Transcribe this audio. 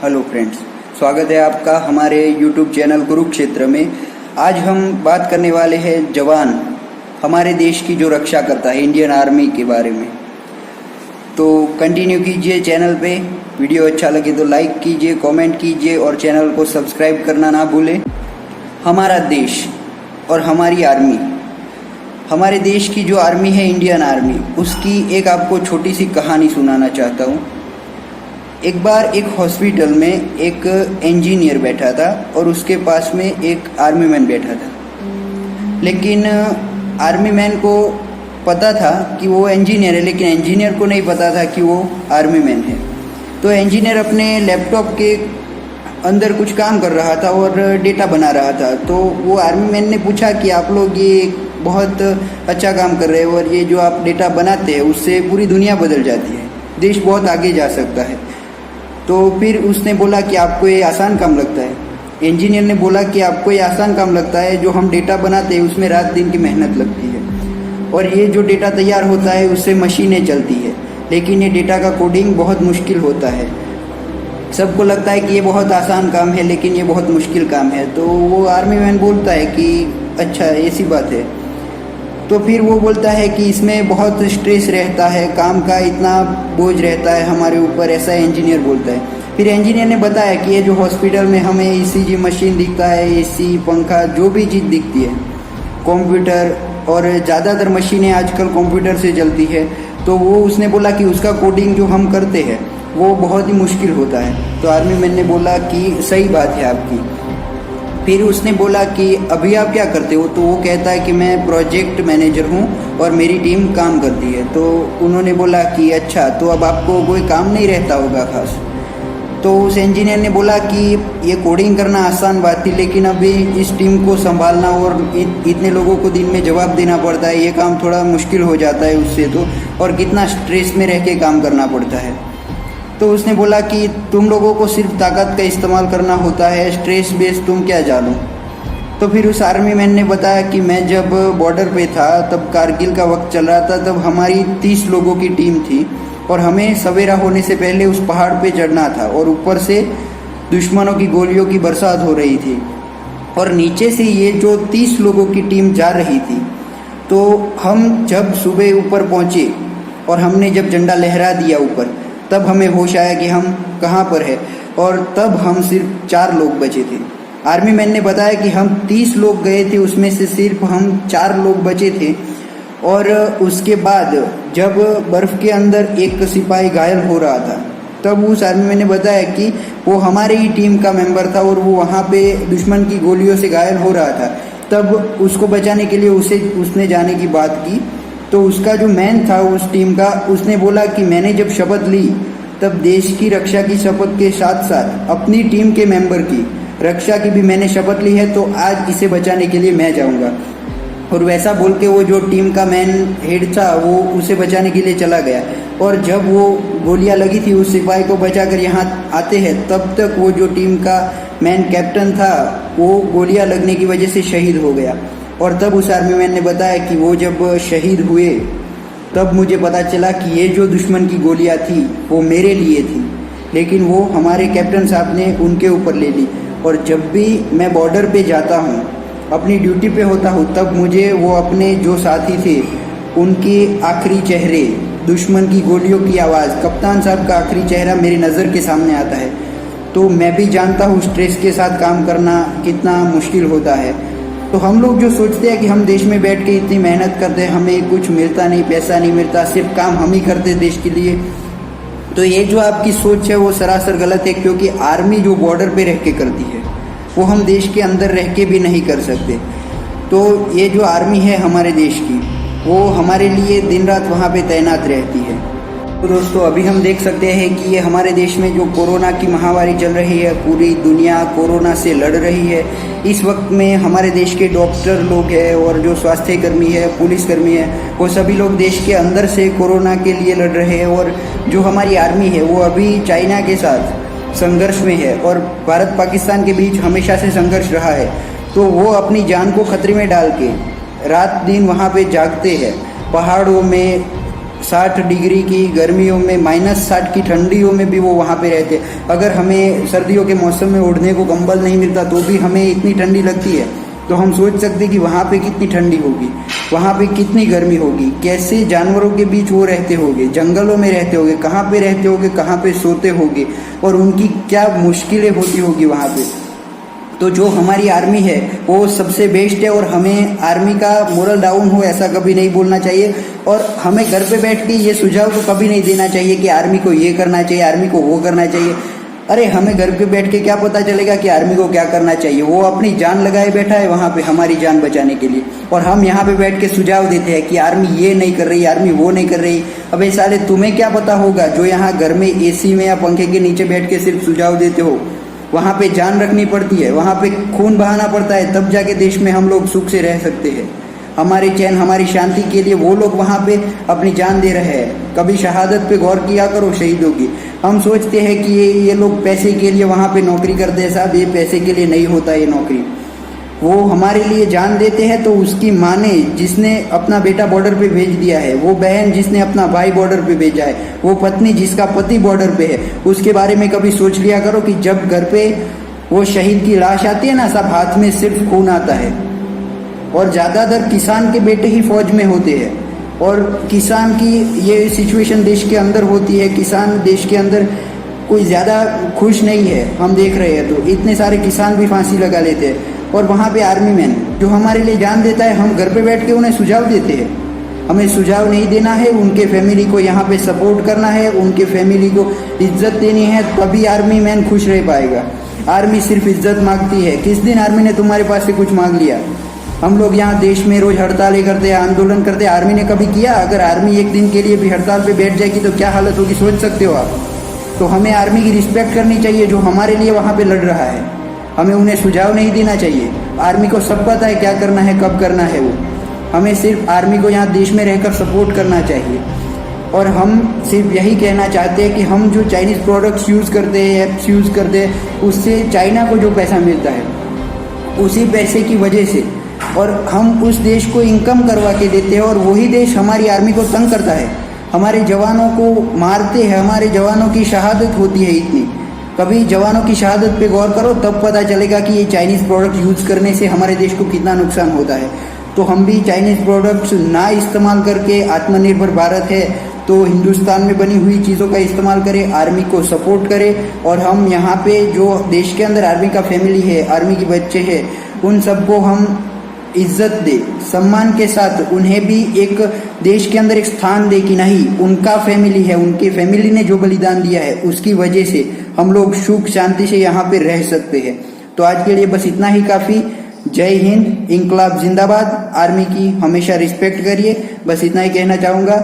Hello friends, स्वागत है आपका हमारे YouTube चैनल कुरुक्षेत्र में। आज हम बात करने वाले हैं जवान, हमारे देश की जो रक्षा करता है, इंडियन आर्मी के बारे में। तो कंटिन्यू कीजिए चैनल पे। वीडियो अच्छा लगे तो लाइक कीजिए, कमेंट कीजिए और चैनल को सब्सक्राइब करना ना भूलें। हमारा देश और हमारी आर्मी, हमारे देश की जो आर्मी है, इंडियन आर्मी, उसकी एक आपको छोटी सी कहानी सुनाना चाहता हूँ। एक बार एक हॉस्पिटल में एक इंजीनियर बैठा था और उसके पास में एक आर्मी मैन बैठा था। लेकिन आर्मी मैन को पता था कि वो इंजीनियर है, लेकिन इंजीनियर को नहीं पता था कि वो आर्मी मैन है। तो इंजीनियर अपने लैपटॉप के अंदर कुछ काम कर रहा था और डेटा बना रहा था। तो वो आर्मी मैन ने पूछा कि आप लोग ये बहुत अच्छा काम कर रहे हो और ये जो आप डेटा बनाते हैं उससे पूरी दुनिया बदल जाती है, देश बहुत आगे जा सकता है। तो फिर उसने बोला कि आपको ये आसान काम लगता है। इंजीनियर ने बोला कि आपको ये आसान काम लगता है, जो हम डेटा बनाते हैं उसमें रात दिन की मेहनत लगती है और ये जो डेटा तैयार होता है उससे मशीनें चलती है, लेकिन ये डेटा का कोडिंग बहुत मुश्किल होता है। सबको लगता है कि ये बहुत आसान काम है, लेकिन ये बहुत मुश्किल काम है। तो वो आर्मी मैन बोलता है कि अच्छा, ऐसी बात है। तो फिर वो बोलता है कि इसमें बहुत स्ट्रेस रहता है, काम का इतना बोझ रहता है हमारे ऊपर, ऐसा इंजीनियर बोलता है। फिर इंजीनियर ने बताया कि ये जो हॉस्पिटल में हमें ईसीजी मशीन दिखता है, एसी, पंखा, जो भी चीज़ दिखती है, कंप्यूटर, और ज़्यादातर मशीनें आजकल कंप्यूटर से चलती है। तो वो उसने बोला कि उसका कोडिंग जो हम करते हैं वो बहुत ही मुश्किल होता है। तो आर्मी मैन ने बोला कि सही बात है आपकी। फिर उसने बोला कि अभी आप क्या करते हो? तो वो कहता है कि मैं प्रोजेक्ट मैनेजर हूँ और मेरी टीम काम करती है। तो उन्होंने बोला कि अच्छा, तो अब आपको कोई काम नहीं रहता होगा खास। तो उस इंजीनियर ने बोला कि ये कोडिंग करना आसान बात थी, लेकिन अभी इस टीम को संभालना और इतने लोगों को दिन में जवाब देना पड़ता है, ये काम थोड़ा मुश्किल हो जाता है उससे तो, और कितना स्ट्रेस में रह के काम करना पड़ता है। तो उसने बोला कि तुम लोगों को सिर्फ ताकत का इस्तेमाल करना होता है, स्ट्रेस बेस तुम क्या जानो। तो फिर उस आर्मी मैन ने बताया कि मैं जब बॉर्डर पे था, तब कारगिल का वक्त चल रहा था, तब हमारी 30 लोगों की टीम थी और हमें सवेरा होने से पहले उस पहाड़ पे चढ़ना था और ऊपर से दुश्मनों की गोलियों की बरसात हो रही थी और नीचे से ये जो 30 लोगों की टीम जा रही थी। तो हम जब सुबह ऊपर पहुँचे और हमने जब झंडा लहरा दिया ऊपर, तब हमें होश आया कि हम कहाँ पर है, और तब हम सिर्फ 4 लोग बचे थे। आर्मी मैन ने बताया कि हम 30 लोग गए थे, उसमें से सिर्फ हम 4 लोग बचे थे। और उसके बाद जब बर्फ़ के अंदर एक सिपाही घायल हो रहा था, तब उस आर्मी मैन ने बताया कि वो हमारी ही टीम का मेंबर था और वो वहाँ पे दुश्मन की गोलियों से घायल हो रहा था। तब उसको बचाने के लिए उसने जाने की बात की। तो उसका जो मैन था उस टीम का, उसने बोला कि मैंने जब शपथ ली, तब देश की रक्षा की शपथ के साथ साथ अपनी टीम के मेंबर की रक्षा की भी मैंने शपथ ली है, तो आज इसे बचाने के लिए मैं जाऊंगा। और वैसा बोल के वो जो टीम का मैन हेड था वो उसे बचाने के लिए चला गया। और जब वो गोलियां लगी थी उस सिपाही को बचाकर यहाँ आते हैं, तब तक वो जो टीम का मैन कैप्टन था वो गोलियां लगने की वजह से शहीद हो गया। और तब उस आर्मी मैन ने बताया कि वो जब शहीद हुए तब मुझे पता चला कि ये जो दुश्मन की गोलियां थी वो मेरे लिए थी, लेकिन वो हमारे कैप्टन साहब ने उनके ऊपर ले ली। और जब भी मैं बॉर्डर पे जाता हूँ, अपनी ड्यूटी पे होता हूँ, तब मुझे वो अपने जो साथी थे उनके आखिरी चेहरे, दुश्मन की गोलियों की आवाज़, कप्तान साहब का आखिरी चेहरा मेरी नज़र के सामने आता है। तो मैं भी जानता हूँ स्ट्रेस के साथ काम करना कितना मुश्किल होता है। तो हम लोग जो सोचते हैं कि हम देश में बैठ के इतनी मेहनत करते हैं, हमें कुछ मिलता नहीं, पैसा नहीं मिलता, सिर्फ काम हम ही करते देश के लिए, तो ये जो आपकी सोच है वो सरासर गलत है। क्योंकि आर्मी जो बॉर्डर पे रह के करती है वो हम देश के अंदर रह के भी नहीं कर सकते। तो ये जो आर्मी है हमारे देश की, वो हमारे लिए दिन रात वहाँ पे तैनात रहती है। तो दोस्तों, अभी हम देख सकते हैं कि ये हमारे देश में जो कोरोना की महामारी चल रही है, पूरी दुनिया कोरोना से लड़ रही है। इस वक्त में हमारे देश के डॉक्टर लोग हैं और जो स्वास्थ्य कर्मी है, पुलिसकर्मी है, वो सभी लोग देश के अंदर से कोरोना के लिए लड़ रहे हैं। और जो हमारी आर्मी है वो अभी चाइना के साथ संघर्ष में है और भारत पाकिस्तान के बीच हमेशा से संघर्ष रहा है। तो वो अपनी जान को खतरे में डाल के रात दिन वहाँ पे जागते हैं, पहाड़ों में 60 डिग्री की गर्मियों में, -60 की ठंडियों में भी वो वहाँ पे रहते हैं। अगर हमें सर्दियों के मौसम में ओढ़ने को कंबल नहीं मिलता तो भी हमें इतनी ठंडी लगती है, तो हम सोच सकते हैं कि वहाँ पे कितनी ठंडी होगी, वहाँ पे कितनी गर्मी होगी, कैसे जानवरों के बीच वो रहते होंगे, जंगलों में रहते होंगे, कहाँ पे रहते होंगे, कहाँ पे सोते होंगे, और उनकी क्या मुश्किलें होती होगी वहाँ पे। तो जो हमारी आर्मी है वो सबसे बेस्ट है, और हमें आर्मी का मोरल डाउन हो ऐसा कभी नहीं बोलना चाहिए, और हमें घर पे बैठ के ये सुझाव तो कभी नहीं देना चाहिए कि आर्मी को ये करना चाहिए, आर्मी को वो करना चाहिए। अरे हमें घर पे बैठ के क्या पता चलेगा कि आर्मी को क्या करना चाहिए? वो अपनी जान लगाए बैठा है वहाँ पे हमारी जान बचाने के लिए, और हम यहाँ पे बैठ के सुझाव देते हैं कि आर्मी ये नहीं कर रही, आर्मी वो नहीं कर रही। अबे साले तुम्हें क्या पता होगा जो यहाँ घर में एसी में या पंखे के नीचे बैठ के सिर्फ सुझाव देते हो? वहाँ पे जान रखनी पड़ती है, वहाँ पे खून बहाना पड़ता है, तब जाके देश में हम लोग सुख से रह सकते हैं। हमारे चैन हमारी शांति के लिए वो लोग वहाँ पे अपनी जान दे रहे हैं। कभी शहादत पे गौर किया करो शहीदों की। हम सोचते हैं कि ये लोग पैसे के लिए वहाँ पे नौकरी करते हैं। साहब ये पैसे के लिए नहीं होता ये नौकरी, वो हमारे लिए जान देते हैं। तो उसकी माँ ने जिसने अपना बेटा बॉर्डर पे भेज दिया है, वो बहन जिसने अपना भाई बॉर्डर पे भेजा है, वो पत्नी जिसका पति बॉर्डर पे है, उसके बारे में कभी सोच लिया करो कि जब घर पे वो शहीद की लाश आती है ना, सब हाथ में सिर्फ खून आता है। और ज़्यादातर किसान के बेटे ही फौज में होते हैं, और किसान की ये सिचुएशन देश के अंदर होती है। किसान देश के अंदर कोई ज़्यादा खुश नहीं है, हम देख रहे हैं। तो इतने सारे किसान भी फांसी लगा लेते हैं, और वहाँ पे आर्मी मैन जो हमारे लिए जान देता है, हम घर पे बैठ के उन्हें सुझाव देते हैं। हमें सुझाव नहीं देना है, उनके फैमिली को यहाँ पे सपोर्ट करना है, उनके फैमिली को इज्जत देनी है, तभी आर्मी मैन खुश रह पाएगा। आर्मी सिर्फ इज्जत मांगती है। किस दिन आर्मी ने तुम्हारे पास से कुछ मांग लिया? हम लोग यहाँ देश में रोज हड़तालें करते हैं, आंदोलन करते हैं, आर्मी ने कभी किया? अगर आर्मी एक दिन के लिए भी हड़ताल पे बैठ जाएगी तो क्या हालत होगी, सोच सकते हो आप? तो हमें आर्मी की रिस्पेक्ट करनी चाहिए जो हमारे लिए वहाँ पे लड़ रहा है। हमें उन्हें सुझाव नहीं देना चाहिए। आर्मी को सब पता है क्या करना है, कब करना है। वो हमें सिर्फ आर्मी को यहाँ देश में रहकर सपोर्ट करना चाहिए। और हम सिर्फ यही कहना चाहते हैं कि हम जो चाइनीज़ प्रोडक्ट्स यूज़ करते हैं, ऐप्स यूज़ करते हैं, उससे चाइना को जो पैसा मिलता है, उसी पैसे की वजह से, और हम उस देश को इनकम करवा के देते हैं, और वही देश हमारी आर्मी को तंग करता है, हमारे जवानों को मारते हैं, हमारे जवानों की शहादत होती है इतनी। कभी जवानों की शहादत पे गौर करो, तब पता चलेगा कि ये चाइनीज़ प्रोडक्ट यूज़ करने से हमारे देश को कितना नुकसान होता है। तो हम भी चाइनीज़ प्रोडक्ट्स ना इस्तेमाल करके, आत्मनिर्भर भारत है तो हिंदुस्तान में बनी हुई चीज़ों का इस्तेमाल करें, आर्मी को सपोर्ट करें। और हम यहाँ पे जो देश के अंदर आर्मी का फैमिली है, आर्मी के बच्चे हैं, उन सबको हम इज्जत दे, सम्मान के साथ उन्हें भी एक देश के अंदर एक स्थान दे कि नहीं, उनका फैमिली है, उनके फैमिली ने जो बलिदान दिया है उसकी वजह से हम लोग सुख शांति से यहाँ पे रह सकते हैं। तो आज के लिए बस इतना ही काफ़ी। जय हिंद, इंकलाब जिंदाबाद। आर्मी की हमेशा रिस्पेक्ट करिए, बस इतना ही कहना चाहूँगा।